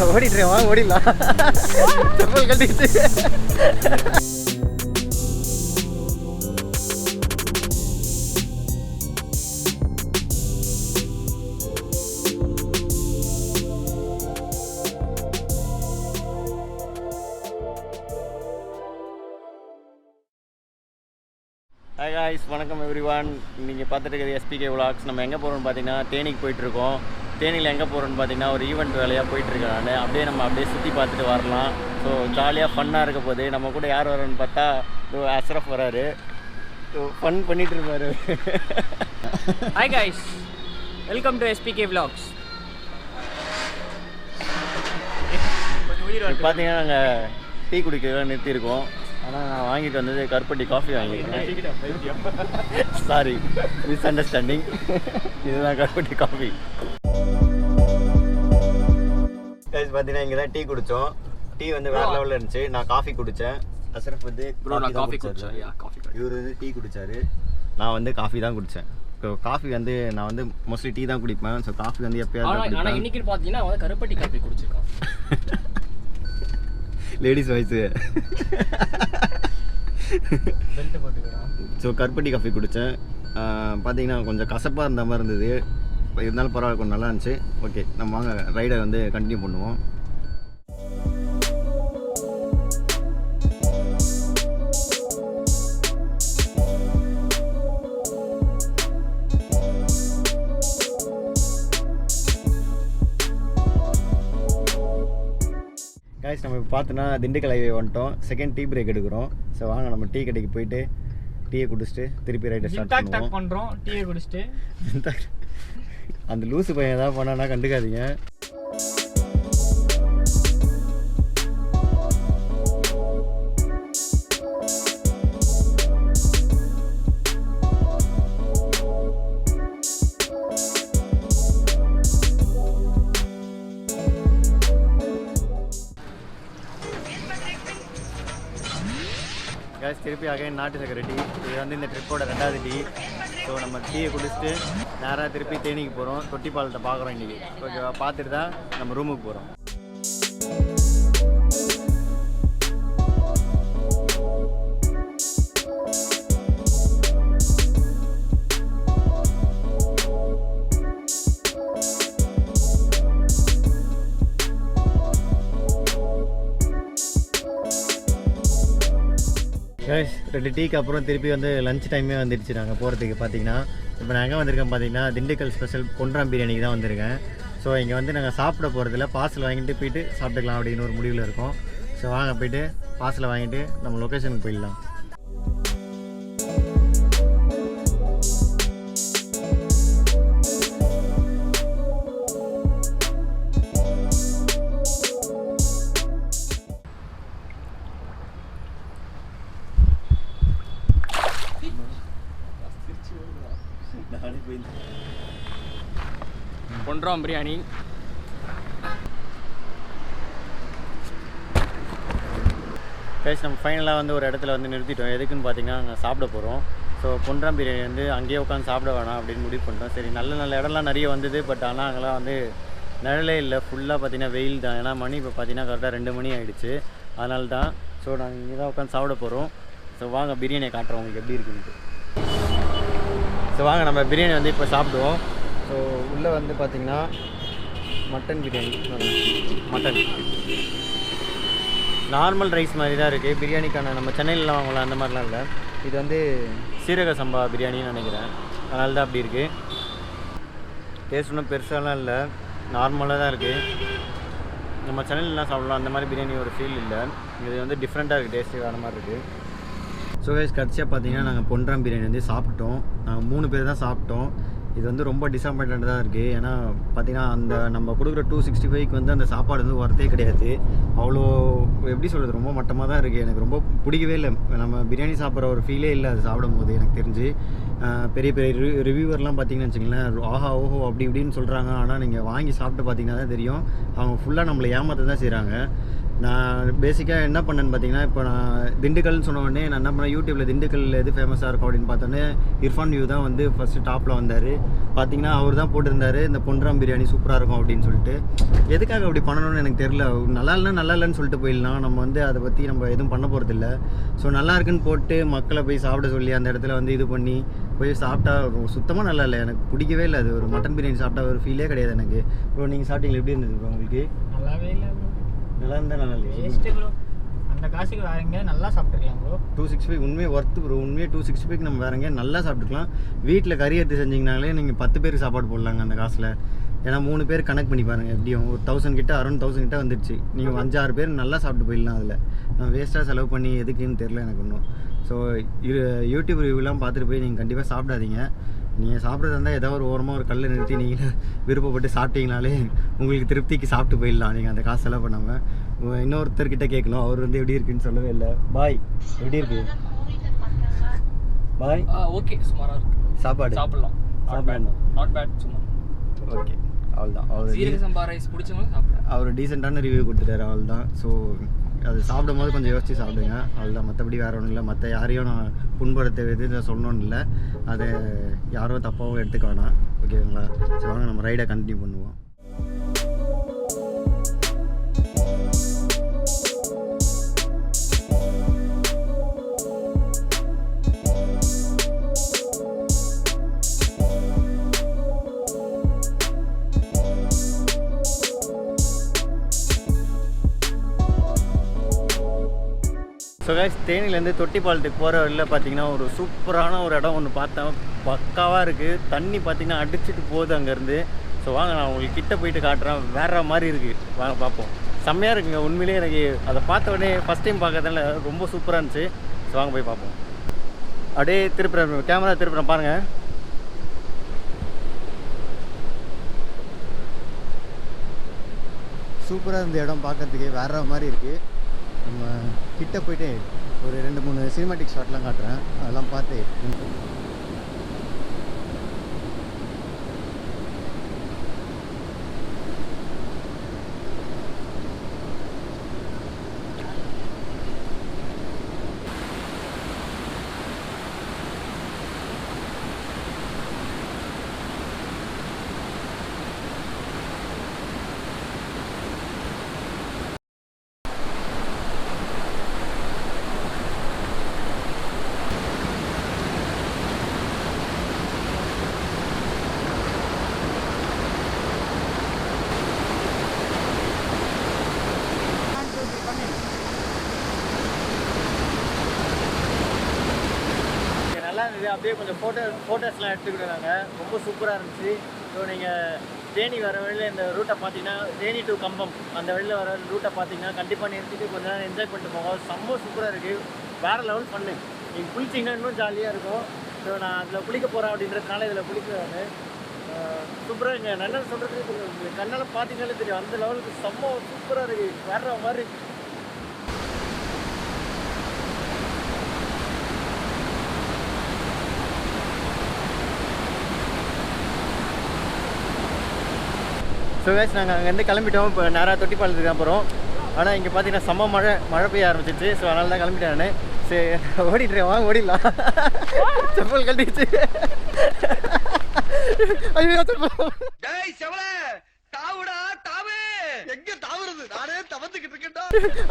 ஓடிட்டுறேன், வாங்க ஓடிடலாம். செப்பல் கட்டிட்டு. ஹாய் காய்ஸ், வணக்கம் எவ்ரிவான். நீங்கள் பார்த்துட்டு இருக்கிறது எஸ்பிகே விலாக்ஸ். நம்ம எங்கே போகிறோம்னு பார்த்தீங்கன்னா தேனிக்கு போயிட்டுருக்கோம். தேனியில் எங்கே போகிறோன்னு பார்த்தீங்கன்னா ஒரு ஈவெண்ட் வேலையாக போயிட்டுருக்கேன் நான். அப்படியே சுற்றி பார்த்துட்டு வரலாம். ஸோ ஜாலியாக ஃபன்னாக இருக்க போது. நம்ம கூட யார் வரோன்னு பார்த்தா அஷ்ரஃப் வராரு. ஸோ ஃபன் பண்ணிகிட்டு இருப்பாரு. Hi guys, welcome to SPK vlogs. பார்த்தீங்கன்னா நாங்கள் டீ குடிக்க நிறுத்தியிருக்கோம். ஆனால் நான் வாங்கிட்டு வந்தது கருப்பட்டி காஃபி வாங்கியிருக்கேன். Sorry, miss understanding. இதுதான் கருப்பட்டி காஃபி. பார்த்தீங்கன்னா இங்கே தான் டீ குடித்தோம். டீ வந்து வேறு லெவலில் இருந்துச்சு. நான் காஃபி குடித்தேன். அஷ்ரஃப் வந்து காஃபி குடித்தேன். இவர் வந்து டீ குடித்தார். நான் வந்து காஃபி தான் குடித்தேன். ஸோ காஃபி வந்து நான் வந்து மோஸ்ட்லி டீ தான் குடிப்பேன். ஸோ காஃபி வந்து எப்போயாவது. ஆனால் இன்னைக்கு பார்த்தீங்கன்னா வந்து கருப்பட்டி காஃபி குடிச்சிருக்கோம். Ladies voice. ஸோ கருப்பட்டி காஃபி குடித்தேன். பார்த்தீங்கன்னா கொஞ்சம் கசப்பாக இருந்த மாதிரி இருந்தது. இருந்தாலும் பரவாயில்ல, கொஞ்சம் நல்லா இருந்துச்சு. ஓகே, நம்ம வாங்க ரைடை வந்து கண்டினியூ பண்ணுவோம். கைஸ், நம்ம இப்போ பார்த்தோன்னா திண்டுக்கல் ஹைவே வந்துட்டோம். செகண்ட் டீ பிரேக் எடுக்கிறோம். ஸோ வாங்க நம்ம டீ கடைக்கு போயிட்டு டீயை குடிச்சிட்டு திருப்பி ரைட்டை ஸ்டார்ட் பண்ணுறோம். டீயை குடிச்சிட்டு அந்த லூசு பையன் ஏதாவது பண்ணான்னா கண்டுக்காதீங்க. கேஸ் திருப்பி அகைன் நாட்டு சக்கரை டீ. இது வந்து இந்த ட்ரிப்போட 2வது டீ. ஸோ நம்ம டீயை குடிச்சிட்டு நேராக திருப்பி தேனிக்கு போகிறோம். தொட்டிப்பாலத்தை பார்க்குறோம் இன்றைக்கி. ஓகேவா, பார்த்துட்டு தான் நம்ம ரூமுக்கு போகிறோம். கைஸ், 2 டீக்கு அப்புறம் திருப்பி வந்து லஞ்ச் டைமே வந்துடுச்சு நாங்கள் போகிறதுக்கு. பார்த்தீங்கன்னா இப்போ நான் எங்கே வந்திருக்கேன் பார்த்தீங்கன்னா திண்டுக்கல் ஸ்பெஷல் பொன்ராம் பிரியாணிக்கு தான் வந்திருக்கேன். ஸோ இங்கே வந்து நாங்கள் சாப்பிட போகிறதில்ல, பார்சல் வாங்கிட்டு போயிட்டு சாப்பிட்டுக்கலாம் அப்படின்னு ஒரு முடிவில் இருக்கோம். ஸோ வாங்க போயிட்டு பார்சலை வாங்கிட்டு நம்ம லொக்கேஷனுக்கு போயிடலாம். பொன்ராம் பிரியாணி. கைஸ், நம்ம ஃபைனலாக வந்து ஒரு இடத்துல வந்து நிறுத்திட்டோம். எதுக்குன்னு பார்த்தீங்கன்னா நாங்கள் சாப்பிட போகிறோம். ஸோ பொன்ராம் பிரியாணி வந்து அங்கேயே உட்காந்து சாப்பிட வேணாம் அப்படின்னு முடிவு பண்ணிட்டோம். சரி, நல்ல இடம்லாம் நிறைய வந்தது. பட் ஆனால் அங்கெல்லாம் வந்து நிழலே இல்லை. ஃபுல்லாக பார்த்தீங்கன்னா வெயில் தான். ஏன்னா மணி இப்போ பார்த்தீங்கன்னா கரெக்டாக 2 மணி ஆகிடுச்சு. அதனால தான். ஸோ நாங்கள் இங்கே தான் உட்காந்து சாப்பிட போகிறோம். ஸோ வாங்க பிரியாணியை காட்டுறோம் உங்களுக்கு எப்படி இருக்குன்ட்டு. ஸோ வாங்க நம்ம பிரியாணி வந்து இப்போ சாப்பிடுவோம். ஸோ உள்ளே வந்து பார்த்திங்கன்னா mutton biryani. Mutton normal rice மாதிரி தான் இருக்குது. பிரியாணிக்கான நம்ம சென்னையிலலாம் வாங்கலாம் அந்த மாதிரிலாம் இல்லை. இது வந்து சீரக சம்பா பிரியாணின்னு நினைக்கிறேன். அதனால தான் அப்படி இருக்குது. டேஸ்ட் ஒன்றும் பெருசாலாம் இல்லை, நார்மலாக தான் இருக்குது. நம்ம சென்னையிலலாம் சாப்பிடலாம் அந்த மாதிரி பிரியாணி ஒரு ஃபீல் இல்லை. இது வந்து டிஃப்ரெண்ட்டாக இருக்குது, டேஸ்ட்டு வேறு மாதிரி இருக்குது. ஸோ கைஸ், கடைசியாக பார்த்தீங்கன்னா நாங்கள் பொன்ராம் பிரியாணி வந்து சாப்பிட்டோம். நாங்கள் 3 பேர் தான் சாப்பிட்டோம். இது வந்து ரொம்ப டிசப்பாயின்மெண்ட்டாக இருக்குது. ஏன்னா பார்த்தீங்கன்னா அந்த நம்ம கொடுக்குற 265க்கு வந்து அந்த சாப்பாடு வந்து ஒர்த்தே கிடையாது. அவ்வளோ எப்படி சொல்கிறது, ரொம்ப மட்டமாக தான் இருக்குது. எனக்கு ரொம்ப பிடிக்கவே இல்லை. நம்ம பிரியாணி சாப்பிட்ற ஒரு ஃபீலே இல்லை அது சாப்பிடும் போது எனக்கு தெரிஞ்சு. பெரிய பெரிய ரிவ்யூவர்லாம் பார்த்தீங்கன்னு வச்சுங்களேன், ஆஹா ஓஹோ அப்படி இப்படின்னு சொல்கிறாங்க. ஆனால் நீங்கள் வாங்கி சாப்பிட்டு பார்த்தீங்கன்னா தான் தெரியும், அவங்க ஃபுல்லாக நம்மளை ஏமாற்ற தான் செய்கிறாங்க. நான் பேசிக்காக என்ன பண்ணேன்னு பார்த்தீங்கன்னா, இப்போ நான் திண்டுக்கல்னு சொன்ன உடனே நான் என்ன பண்ணேன், யூடியூப்பில் திண்டுக்கல் எது ஃபேமஸாக இருக்கும் அப்படின்னு பார்த்தோன்னே இர்ஃபான் வியூ தான் வந்து ஃபஸ்ட்டு டாப்பில் வந்தார். பார்த்தீங்கன்னா அவர் தான் போட்டிருந்தார் இந்த பொன்ராம் பிரியாணி சூப்பராக இருக்கும் அப்படின்னு சொல்லிட்டு. எதுக்காக அப்படி பண்ணணும்னு எனக்கு தெரில. நல்லா இல்லைன்னு சொல்லிட்டு போயிடலாம், நம்ம வந்து அதை பற்றி நம்ம எதுவும் பண்ண போகிறதில்ல. ஸோ நல்லா இருக்குன்னு போட்டு மக்களை போய் சாப்பிட சொல்லி அந்த இடத்துல வந்து இது பண்ணி போய் சாப்பிட்டா சுத்தமாக நல்லா இல்லை, எனக்கு பிடிக்கவே இல்லை. அது ஒரு மட்டன் பிரியாணி சாப்பிட்டா ஒரு ஃபீலே கிடையாது எனக்கு. ப்ரோ நீங்கள் சாப்பிட்டீங்களா, எப்படி இருந்தது ப்ரோ உங்களுக்கு? நல்லாவே இல்லை ப்ரோ. நல்லா இருந்தால் நல்லா இல்லை டேஸ்ட்டு ப்ரோ. அந்த காசுக்கு வேற எங்கேயாவது நல்லா சாப்பிட்டுருக்கலாம் ப்ரோ. 265 உண்மையே ஒர்த்து ப்ரோ. உண்மையே 265 நம்ம வேற எங்கேயா நல்லா சாப்பிட்டுக்கலாம். வீட்டில் கறி எடுத்து செஞ்சிங்கனாலே நீங்கள் 10 பேருக்கு சாப்பாடு போடலாங்க அந்த காசில். ஏன்னா 3 பேர் கணக்கு பண்ணி பாருங்கள், எப்படியும் ஒரு 1000 கிட்ட அரௌண்ட் 1000 கிட்ட வந்துடுச்சு. நீங்கள் 5-6 பேர் நல்லா சாப்பிட்டு போயிடலாம். அதில் நான் வேஸ்ட்டாக செலவு பண்ணி எதுக்குன்னு தெரில எனக்கு ஒன்றும். ஸோ யூடியூப் ரிவ்யூலாம் பார்த்துட்டு போய் நீங்கள் கண்டிப்பாக சாப்பிடாதீங்க. நீங்கள் சாப்பிட்றதா இருந்தால் ஏதோ ஒரு ஓரமாக ஒரு கல்லை நிறுத்தி நீங்கள் விருப்பப்பட்டு சாப்பிட்டீங்கனாலே உங்களுக்கு திருப்திக்கு சாப்பிட்டு போயிடலாம். நீங்கள் அந்த காசு செலவு பண்ணாமல். இன்னொருத்தர்கிட்ட கேட்கணும், அவர் வந்து எப்படி இருக்குன்னு சொல்லவே இல்லை. பாய் எப்படி இருக்கு பாய்? ஓகே, சுமாராக இருக்கு. சாப்பாடு சாப்பிடலாம். Not bad. சும்மா ஓகே, அவ்வளோதான். அவர் சீரக சம்பா ரைஸ் பிடிச்சவங்க சாப்பிட்றேன். அவர் டீசெண்டான ரிவ்யூ கொடுத்துட்டாரு, அவள்தான். ஸோ அது சாப்பிடும் போது கொஞ்சம் யோசிச்சு சாப்பிடுங்க, அவ்வளோதான். மற்றபடி வேறு ஒன்றும் இல்லை. மற்ற யாரையும் நான் புண்படுத்த எது சொல்லணும்னு இல்லை. அதை யாரோ தப்பாகவும் எடுத்துக்க வேணாம், ஓகேங்களா? சரி வாங்க நம்ம ரைடை கண்டினியூ பண்ணுவோம். ஸோ கைஸ், தேனிலேருந்து தொட்டிப்பாலத்துக்கு போகிற வழியில் பார்த்தீங்கன்னா ஒரு சூப்பரான ஒரு இடம் ஒன்று பார்த்தேன். பக்காவாக இருக்குது. தண்ணி பார்த்தீங்கன்னா அடிச்சுட்டு போகுது அங்கேருந்து. ஸோ வாங்க நான் உங்களுக்கு கிட்டே போயிட்டு காட்டுறேன். வேறு மாதிரி இருக்குது, வாங்க பார்ப்போம். செம்மையாக இருக்குங்க உண்மையிலேயே. எனக்கு அதை பார்த்த உடனே ஃபஸ்ட் டைம் பார்க்கறதுனால ரொம்ப சூப்பராக இருந்துச்சு. ஸோ வாங்க போய் பார்ப்போம். அப்படியே திருப்புறேன், கேமரா திருப்புறேன் பாருங்கள். சூப்பராக இருந்த இடம் பார்க்கறதுக்கே வேறு மாதிரி இருக்குது. நம்ம கிட்ட போயிட்டு ஒரு 2-3 சினிமாட்டிக் ஷாட்லாம் காட்டுறேன், அதெல்லாம் பார்த்து. அப்படியே கொஞ்சம் ஃபோட்டோஸ்லாம் எடுத்துக்கிட்டாங்க, ரொம்ப சூப்பராக இருந்துச்சு. ஸோ நீங்கள் தேனி வர வழியில் இந்த ரூட்டை பார்த்தீங்கன்னா, தேனி டு கம்பம் அந்த வழியில் வர ரூட்டை பார்த்தீங்கன்னா கண்டிப்பாக நிறுத்திட்டு கொஞ்ச நேரம் என்ஜாய் பண்ணிட்டு போங்க. செம்ம சூப்பராக இருக்குது, வேறு லெவல் பண்ணு. நீங்கள் குளிச்சிங்கன்னா இன்னும் ஜாலியாக இருக்கும். ஸோ நான் அதில் குளிக்க போகிறேன் அப்படின்றதுனால இதில் குளிக்கிறாங்க. சூப்பராக இங்கே நல்லா சொல்கிறதுக்கு உங்களுக்கு கண்ணால் பார்த்தீங்கன்னாலே தெரியும், அந்த லெவலுக்கு செம்ம சூப்பராக இருக்குது, வேறு மாதிரி. ஸோ கைஸ், நாங்கள் அங்கேருந்து கிளம்பிட்டோம். இப்போ நேராக தொட்டிப்பாலத்துக்கு தான் போகிறோம். ஆனால் இங்கே பார்த்தீங்கன்னா செம்ம மழை பெய்ய ஆரம்பிச்சிச்சு. ஸோ அதனால தான் கிளம்பிட்டேன் நான். சரி ஓடிட்டுறேன், வாங்க ஓடிடலாம். செப்பல் கட்டிடுச்சு. ஐயோ செப்பல்.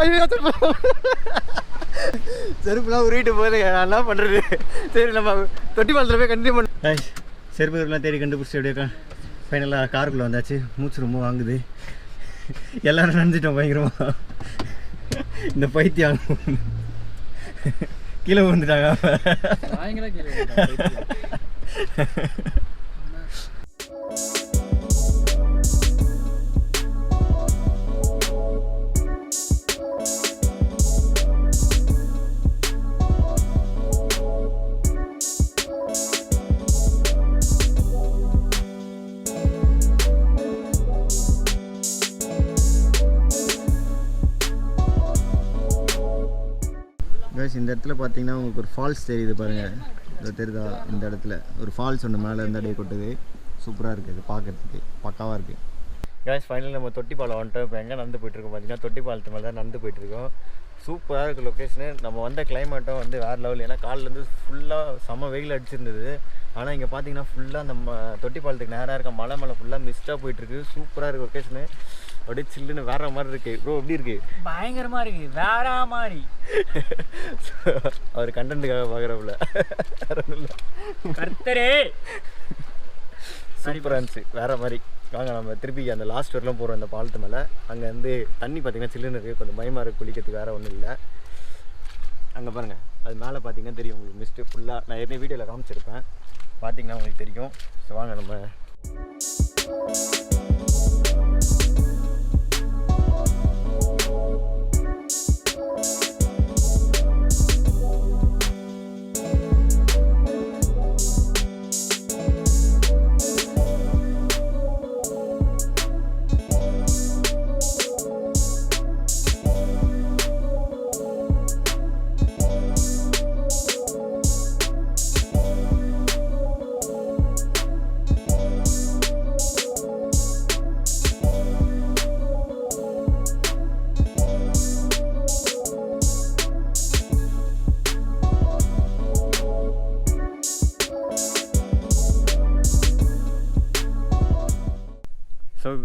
ஐயோ செப்பல். செருப்புலாம் உருவிட்டு போகுது, நான் என்ன பண்ணுறது? சரி நம்ம தொட்டிப்பாலத்தில் போய் கண்டினியூ பண்ண. செருப்புலாம் தேடி கண்டுபிடிச்சி அப்படியே ஃபைனலாக காருக்குள்ளே வந்தாச்சு. மூச்சு ரொம்ப வாங்குது, எல்லோரும் நினைச்சிட்டோம் பயங்கரமாக. இந்த பைத்தியம் கீழே விழுந்துட்டாங்க. இந்த இடத்துல பார்த்தீங்கன்னா உங்களுக்கு ஒரு ஃபால்ஸ் தெரியுது பாருங்கள், இந்த தெரியுதா? இந்த இடத்துல ஒரு ஃபால்ஸ் ஒன்று மேலே இருந்து அப்படியே கொட்டுது. சூப்பராக இருக்குது, இது பார்க்குறதுக்கு பக்காவாக இருக்குது. கேஸ் ஃபைனல் நம்ம தொட்டிப்பாலம் வந்துட்டோம். இப்போ எங்கே நடந்து போயிட்டுருக்கோம் பார்த்தீங்கன்னா தொட்டிப்பாலத்து மேலே தான் நடந்து போயிட்டுருக்கோம். சூப்பராக இருக்குது லொக்கேஷனு. நம்ம வந்த கிளைமேட்டும் வந்து வேறு லெவல். ஏன்னா காலிலேருந்து ஃபுல்லாக செம்ம வெயில் அடிச்சிருந்தது. ஆனால் இங்கே பார்த்தீங்கன்னா ஃபுல்லாக நம்ம தொட்டிப்பாலத்துக்கு நேராக இருக்க மலை மேலே ஃபுல்லாக மிஸ்ட்டாக போயிட்டுருக்கு. சூப்பராக இருக்குது லொக்கேஷனு. அப்படியே சில்லுன்னு வேற மாதிரி இருக்குது. ப்ரோ எப்படி இருக்குது? பயங்கரமாக இருக்குது, வேற மாதிரி. அவர் கண்டென்ட்டுக்காக பார்க்குறப்பல வேற ஒன்றும் இல்லை. கர்த்தரே சூப்பராக இருந்துச்சு, வேறு மாதிரி. வாங்க நம்ம திருப்பி அந்த லாஸ்ட் வரலாம் போகிறோம் அந்த பாலத்து மேலே. அங்கே வந்து தண்ணி பார்த்திங்கன்னா சில்லுன்னு இருக்குது. கொஞ்சம் பயமாக இருக்குது குளிக்கிறதுக்கு, வேறு ஒன்றும் இல்லை. அங்கே பாருங்கள், அது மேலே பார்த்தீங்கன்னா தெரியும் உங்களுக்கு மிஸ்ட்டு ஃபுல்லாக. நான் ஏற்கனவே வீடியோவில் காமிச்சிருப்பேன், பார்த்தீங்கன்னா உங்களுக்கு தெரியும். ஸோ வாங்க நம்ம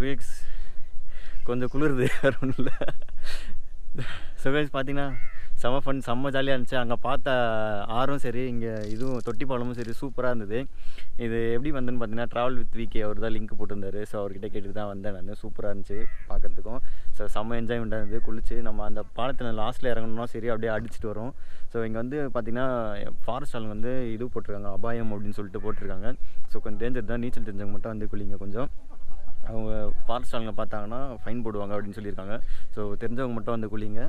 வீக்ஸ் கொஞ்சம் குளிருது, வேறு ஒன்றும் இல்லை. ஸோ கைஸ் பார்த்தீங்கன்னா செம்ம ஃபன், செம்ம ஜாலியாக இருந்துச்சு. அங்கே பார்த்த ஆறும் சரி, இங்கே இதுவும் தொட்டிப்பாலமும் சரி சூப்பராக இருந்தது. இது எப்படி வந்தேன்னு பார்த்தீங்கன்னா ட்ராவல் வித் வீக்கே அவர் தான் லிங்க் போட்டிருந்தாரு. ஸோ அவர்கிட்ட கேட்டு தான் வந்தேன் நான். சூப்பராக இருந்துச்சு பார்க்குறதுக்கும். ஸோ செம்ம என்ஜாய்மெண்ட்டாக இருந்தது. குளிச்சு நம்ம அந்த பாலத்தில் லாஸ்ட்டில் இறங்கணும்னா சரி அப்படியே அடிச்சுட்டு வரும். ஸோ இங்கே வந்து பார்த்திங்கன்னா ஃபாரஸ்ட் ஆளுங்க வந்து இது போட்டிருக்காங்க, அபாயம் அப்படின்னு சொல்லிட்டு போட்டிருக்காங்க. ஸோ கொஞ்சம் டேஞ்சர் தான், நீச்சல் தெரிஞ்சவங்க மட்டும் வந்து குளிங்க. கொஞ்சம் அவங்க ஃபாரஸ்ட் ஆளுங்க பார்த்தாங்கன்னா ஃபைன் போடுவாங்க அப்படின்னு சொல்லியிருக்காங்க. ஸோ தெரிஞ்சவங்க மட்டும் வந்து குளிங்க.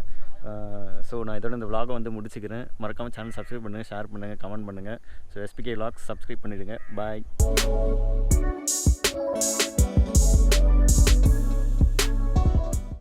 ஸோ நான் இதோட இந்த vlog வந்து முடிச்சுக்கிறேன். மறக்காமல் சேனல் சப்ஸ்கிரைப் பண்ணுங்கள், ஷேர் பண்ணுங்கள், கமெண்ட் பண்ணுங்கள். ஸோ SPK vlogs சப்ஸ்கிரைப் பண்ணிடுங்க. பாய்.